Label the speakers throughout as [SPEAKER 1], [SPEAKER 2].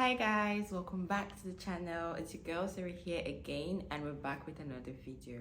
[SPEAKER 1] Hi guys, welcome back to the channel. It's your girl Sarah here again, and we're back with another video.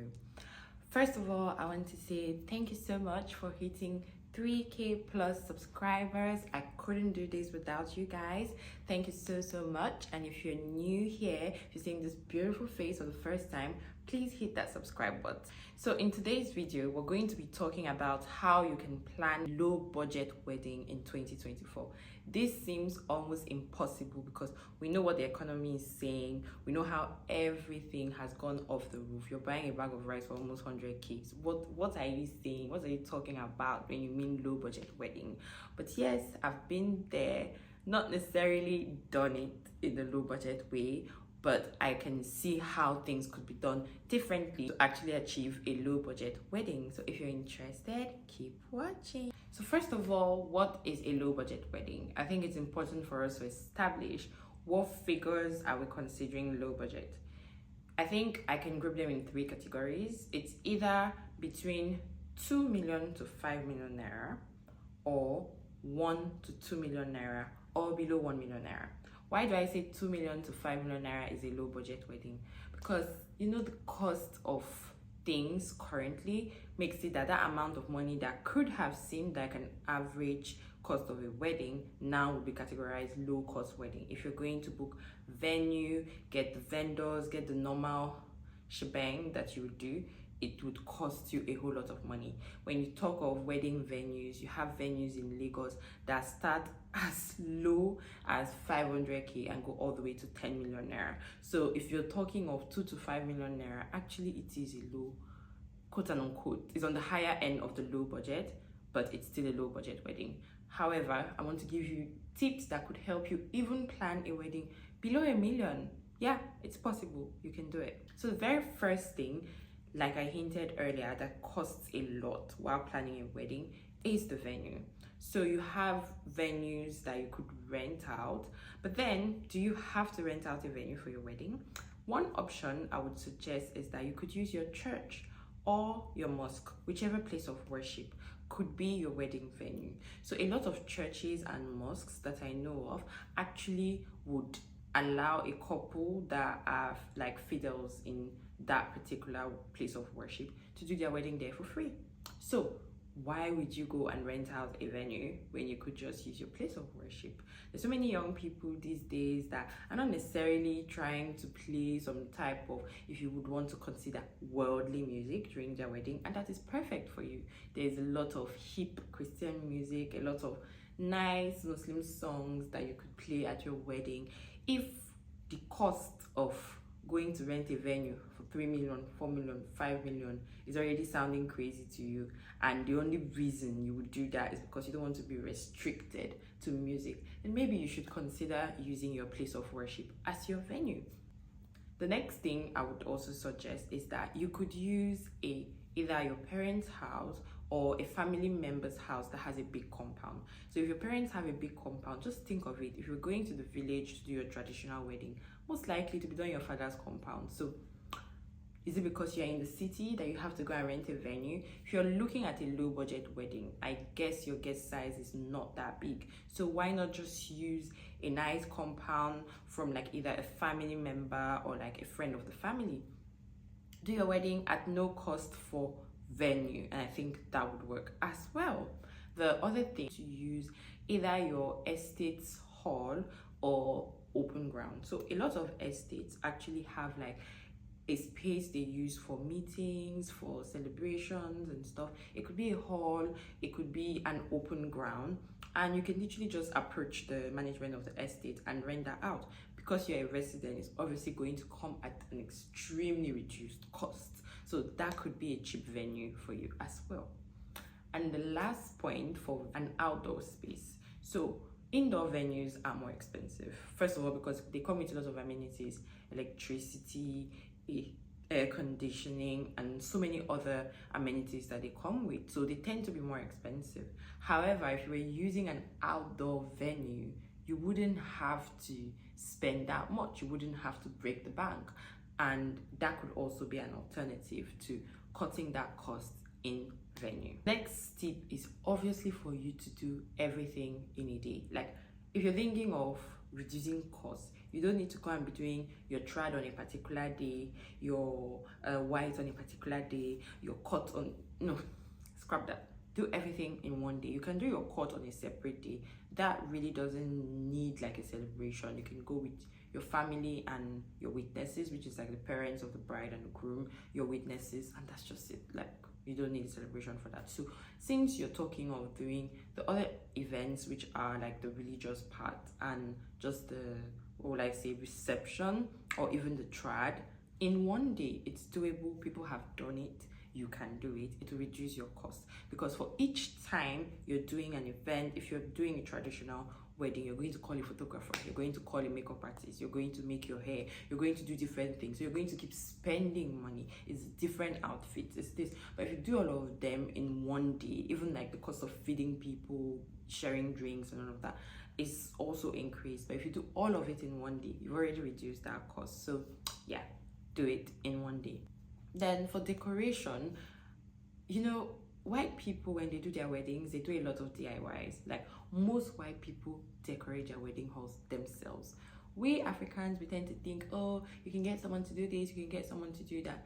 [SPEAKER 1] First of all, I want to say thank you so much for hitting 3k plus subscribers. I couldn't do this without you guys. Thank you so much. And if you're new here, if you're seeing this beautiful face for the first time, please hit that subscribe button. So in today's video, we're going to be talking about how you can plan low budget wedding in 2024. This seems almost impossible because we know what the economy is saying. We know how everything has gone off the roof. You're buying a bag of rice for almost 100k. What are you saying? What are you talking about when you mean low budget wedding? But yes, I've been there, not necessarily done it in the low budget way, but I can see how things could be done differently to actually achieve a low budget wedding. So if you're interested, keep watching. So first of all, what is a low budget wedding? I think it's important for us to establish what figures are we considering low budget. I think I can group them in three categories. It's either between 2 million to 5 million naira, or 1 to 2 million naira, or below 1 million naira. Why do I say 2 million to 5 million naira is a low budget wedding? Because the cost of things currently makes it that amount of money that could have seemed like an average cost of a wedding now will be categorized low cost wedding. If you're going to book venue, get the vendors, get the normal shebang that you would do, it would cost you a whole lot of money. When you talk of wedding venues, you have venues in Lagos that start as low as 500k and go all the way to 10 million naira. So if you're talking of 2 to 5 million naira, actually it is a low, quote and unquote, it's on the higher end of the low budget, but it's still a low budget wedding. However, I want to give you tips that could help you even plan a wedding below $1 million. Yeah, it's possible. You can do it. So the very first thing, like I hinted earlier, that costs a lot while planning a wedding is the venue. So you have venues that you could rent out, but then do you have to rent out a venue for your wedding? One option I would suggest is that you could use your church or your mosque, whichever place of worship could be your wedding venue. So a lot of churches and mosques that I know of actually would allow a couple that are like fidels in that particular place of worship to do their wedding there for free. So why would you go and rent out a venue when you could just use your place of worship? There's so many young people these days that are not necessarily trying to play some type of, if you would want to consider, worldly music during their wedding, and that is perfect for you. There's a lot of hip Christian music, a lot of nice Muslim songs that you could play at your wedding. If the cost of going to rent a venue for 3 million, 4 million, 5 million is already sounding crazy to you, and the only reason you would do that is because you don't want to be restricted to music, then maybe you should consider using your place of worship as your venue. The next thing I would also suggest is that you could use either your parents' house or a family member's house that has a big compound. So if your parents have a big compound, just think of it. If you're going to the village to do your traditional wedding, most likely to be done in your father's compound. So is it because you're in the city that you have to go and rent a venue? If you're looking at a low budget wedding, I guess your guest size is not that big. So why not just use a nice compound from like either a family member or like a friend of the family? Do your wedding at no cost for venue, and I think that would work as well. The other thing, to use either your estate's hall or open ground. So a lot of estates actually have like a space they use for meetings, for celebrations and stuff. It could be a hall, it could be an open ground, and you can literally just approach the management of the estate and rent that out. Because you're a resident, it's obviously going to come at an extremely reduced cost. So that could be a cheap venue for you as well. And the last point, for an outdoor space. So indoor venues are more expensive. First of all, because they come with a lot of amenities, electricity, air conditioning, and so many other amenities that they come with. So they tend to be more expensive. However, if you were using an outdoor venue, you wouldn't have to spend that much. You wouldn't have to break the bank. And that could also be an alternative to cutting that cost in venue. Next tip is obviously for you to do everything in a day. Like if you're thinking of reducing costs. You don't need to go and be doing your trad on a particular day, your white on a particular day, your cut on, no, scrap that. Do everything in one day. You can do your cut on a separate day. That really doesn't need like a celebration. You can go with your family and your witnesses, which is like the parents of the bride and the groom, your witnesses, and that's just it. Like, you don't need a celebration for that. So since you're talking of doing the other events, which are like the religious part and just the, or like say reception or even the trad, in one day, it's doable. People have done it. You can do it. It will reduce your cost, because for each time you're doing an event, if you're doing a traditional wedding, you're going to call a photographer, you're going to call a makeup artist, you're going to make your hair, you're going to do different things, so you're going to keep spending money. It's different outfits, it's this. But if you do all of them in one day, even like the cost of feeding people, sharing drinks and all of that is also increased. But if you do all of it in one day, you've already reduced that cost. So yeah, do it in one day. Then for decoration, you know, white people, when they do their weddings, they do a lot of DIYs. Like, most white people decorate their wedding halls themselves. We Africans, we tend to think, oh, you can get someone to do this, you can get someone to do that.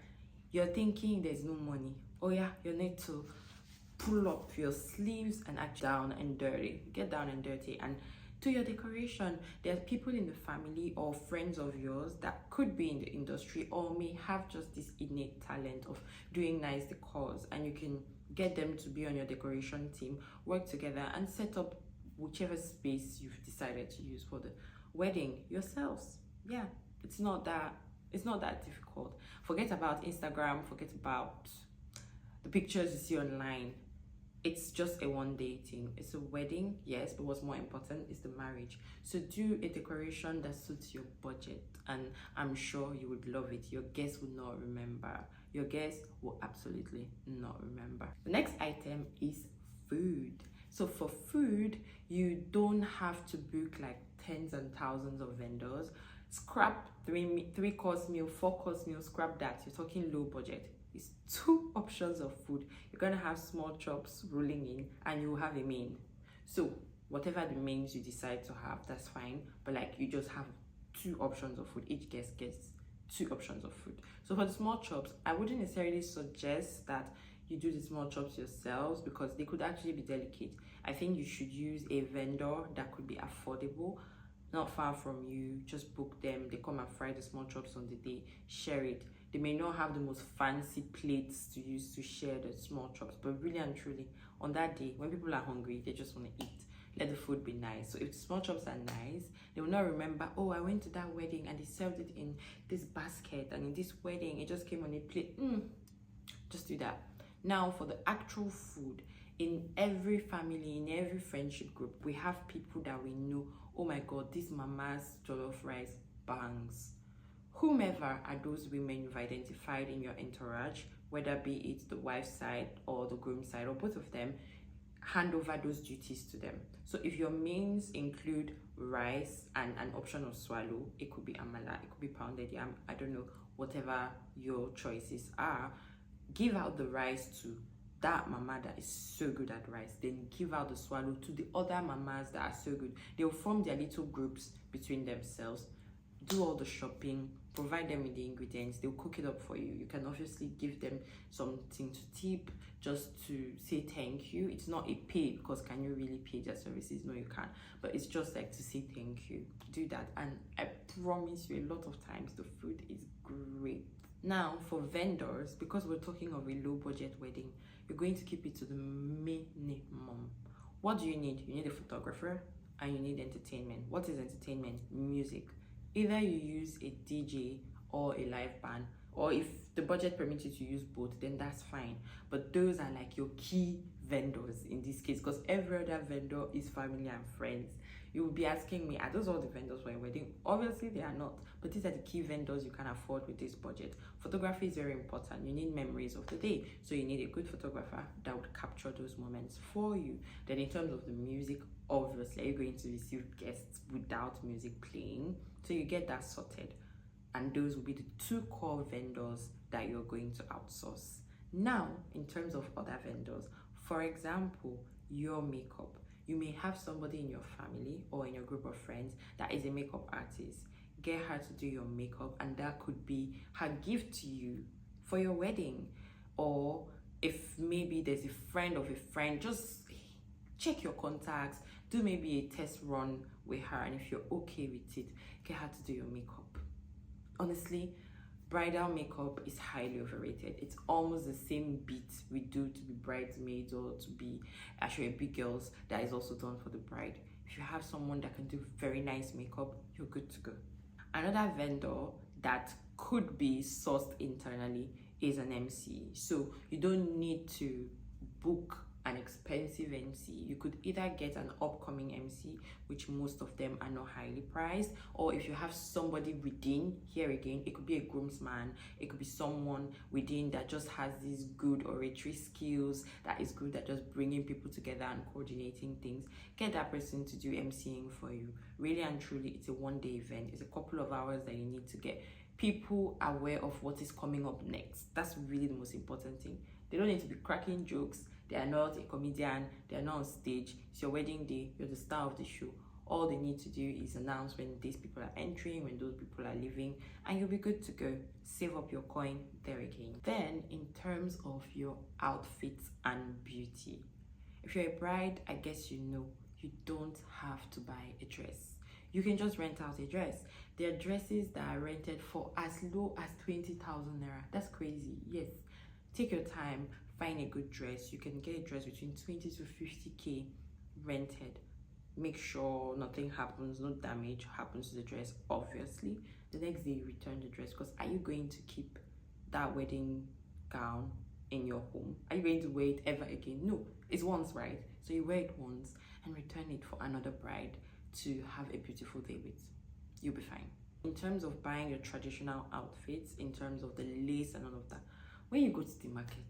[SPEAKER 1] You're thinking there's no money. Oh yeah, you need to pull up your sleeves and act down and dirty. Get down and dirty and do your decoration. There are people in the family or friends of yours that could be in the industry or may have just this innate talent of doing nice decors, and you can get them to be on your decoration team, work together and set up whichever space you've decided to use for the wedding yourselves. Yeah, it's not that difficult. Forget about Instagram, forget about the pictures you see online. It's just a one-day thing. It's a wedding, yes, but what's more important is the marriage. So do a decoration that suits your budget, and I'm sure you would love it. Your guests will not remember. Your guests will absolutely not remember. The next item is food. So for food, you don't have to book like tens and thousands of vendors. Scrap three-course meal, four-course meal, scrap that. You're talking low budget. It's 2 options of food. You're gonna have small chops rolling in, and you have a main. So whatever the mains you decide to have, that's fine. But like, you just have 2 options of food. Each guest gets 2 options of food. So for the small chops, I wouldn't necessarily suggest that you do the small chops yourselves, because they could actually be delicate. I think you should use a vendor that could be affordable, not far from you. Just book them. They come and fry the small chops on the day. Share it. They may not have the most fancy plates to use to share the small chops, but really and truly, on that day, when people are hungry, they just want to eat. Let the food be nice. So if the small chops are nice, they will not remember, oh, I went to that wedding and they served it in this basket, and in this wedding, it just came on a plate. Just do that. Now, for the actual food, in every family, in every friendship group, we have people that we know, oh my God, this mama's jollof rice bangs. Whomever are those women you've identified in your entourage, whether be it the wife's side or the groom's side or both of them, hand over those duties to them. So if your mains include rice and an option of swallow, it could be amala, it could be pounded yam, I don't know, whatever your choices are, give out the rice to that mama that is so good at rice. Then give out the swallow to the other mamas that are so good. They'll form their little groups between themselves, do all the shopping, provide them with the ingredients, they'll cook it up for you. You can obviously give them something to tip, just to say thank you. It's not a pay, because can you really pay their services? No, you can't. But it's just like to say thank you. Do that, and I promise you, a lot of times the food is great. Now for vendors, because we're talking of a low budget wedding, you're going to keep it to the minimum. What do you need? You need a photographer and you need entertainment. What is entertainment? Music. Either you use a DJ or a live band, or if the budget permits you to use both, then that's fine. But those are like your key vendors in this case, because every other vendor is family and friends. You will be asking me, are those all the vendors for a wedding? Obviously they are not, but these are the key vendors you can afford with this budget. Photography is very important. You need memories of the day, so you need a good photographer that would capture those moments for you. Then in terms of the music, obviously you're going to receive guests without music playing, so you get that sorted. And those will be the 2 core vendors that you're going to outsource. Now, in terms of other vendors, for example, your makeup. You may have somebody in your family or in your group of friends that is a makeup artist. Get her to do your makeup, and that could be her gift to you for your wedding. Or if maybe there's a friend of a friend, just check your contacts, do maybe a test run with her, and if you're okay with it, get her to do your makeup. Honestly, bridal makeup is highly overrated. It's almost the same beat we do to be bridesmaids or to be actually big girls that is also done for the bride. If you have someone that can do very nice makeup, you're good to go. Another vendor that could be sourced internally is an MC. So you don't need to book an expensive MC. You could either get an upcoming MC, which most of them are not highly priced, or if you have somebody within, here again, it could be a groomsman, it could be someone within that just has these good oratory skills, that is good at just bringing people together and coordinating things. Get that person to do MCing for you. Really and truly, it's a one-day event. It's a couple of hours that you need to get people aware of what is coming up next. That's really the most important thing. They don't need to be cracking jokes. They are not a comedian. They are not on stage. It's your wedding day. You're the star of the show. All they need to do is announce when these people are entering, when those people are leaving, and you'll be good to go. Save up your coin there again. Then, in terms of your outfits and beauty, if you're a bride, I guess you know you don't have to buy a dress. You can just rent out a dress. There are dresses that are rented for as low as 20,000 naira. That's crazy. Yes. Take your time, find a good dress. You can get a dress between 20 to 50k rented. Make sure nothing happens, no damage happens to the dress, obviously. The next day you return the dress, because are you going to keep that wedding gown in your home? Are you going to wear it ever again? No, it's once, right? So you wear it once and return it for another bride to have a beautiful day with. You'll be fine. In terms of buying your traditional outfits, in terms of the lace and all of that, when you go to the market,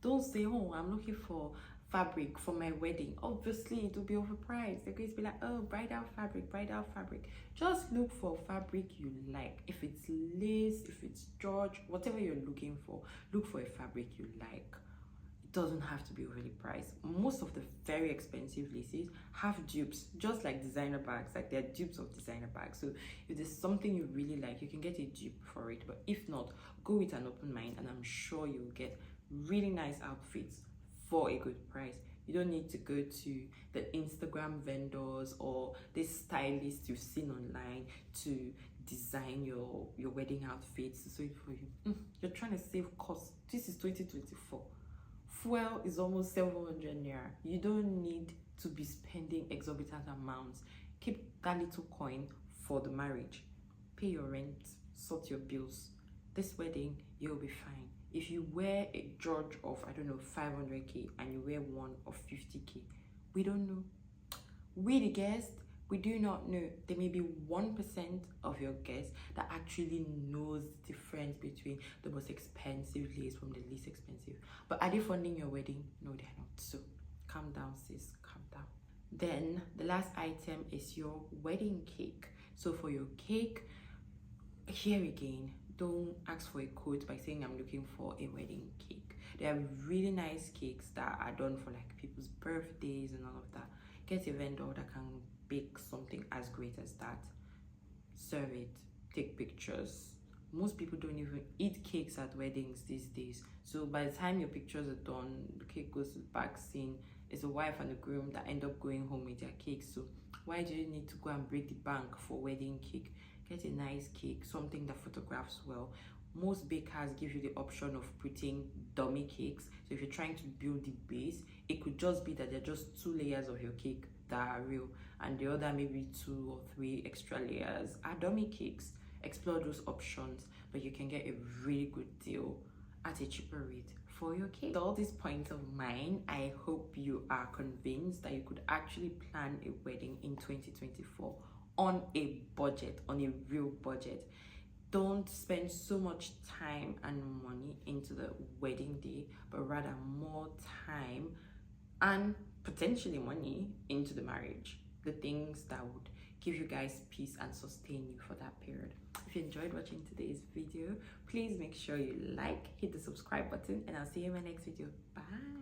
[SPEAKER 1] don't say, oh, I'm looking for fabric for my wedding. Obviously, it will be overpriced. They're going to be like, oh, bridal fabric, bridal fabric. Just look for fabric you like. If it's lace, if it's George, whatever you're looking for, look for a fabric you like. It doesn't have to be overly priced. Most of the very expensive laces have dupes, just like designer bags. Like they're dupes of designer bags. So if there's something you really like, you can get a dupe for it. But if not, go with an open mind, and I'm sure you'll get really nice outfits for a good price. You don't need to go to the Instagram vendors or this stylist you've seen online to design your wedding outfits to sew it for you. You're trying to save costs. This is 2024. Fuel is almost 700 naira. You don't need to be spending exorbitant amounts. Keep that little coin for the marriage. Pay your rent, sort your bills. This wedding, you'll be fine. If you wear a George of, I don't know, 500k and you wear one of 50k, we don't know. We, the guests, we do not know. There may be 1% of your guests that actually knows the difference between the most expensive lace from the least expensive. But are they funding your wedding? No, they're not. So calm down, sis, calm down. Then the last item is your wedding cake. So for your cake, here again, don't ask for a quote by saying I'm looking for a wedding cake. There are really nice cakes that are done for like people's birthdays and all of that. Get a vendor that can bake something as great as that. Serve it, take pictures. Most people don't even eat cakes at weddings these days. So by the time your pictures are done, the cake goes to the back scene. It's the wife and the groom that end up going home with their cake. So why do you need to go and break the bank for wedding cake? Get a nice cake, something that photographs well. Most bakers give you the option of putting dummy cakes. So if you're trying to build the base, it could just be that there are just 2 layers of your cake that are real, and the other maybe 2 or 3 extra layers are dummy cakes. Explore those options, but you can get a really good deal at a cheaper rate for your cake. With all these points of mine, I hope you are convinced that you could actually plan a wedding in 2024 on a budget, on a real budget. Don't spend so much time and money into the wedding day, but rather more time and potentially money into the marriage. The things that would give you guys peace and sustain you for that period. If you enjoyed watching today's video, please make sure you like, hit the subscribe button, and I'll see you in my next video. Bye.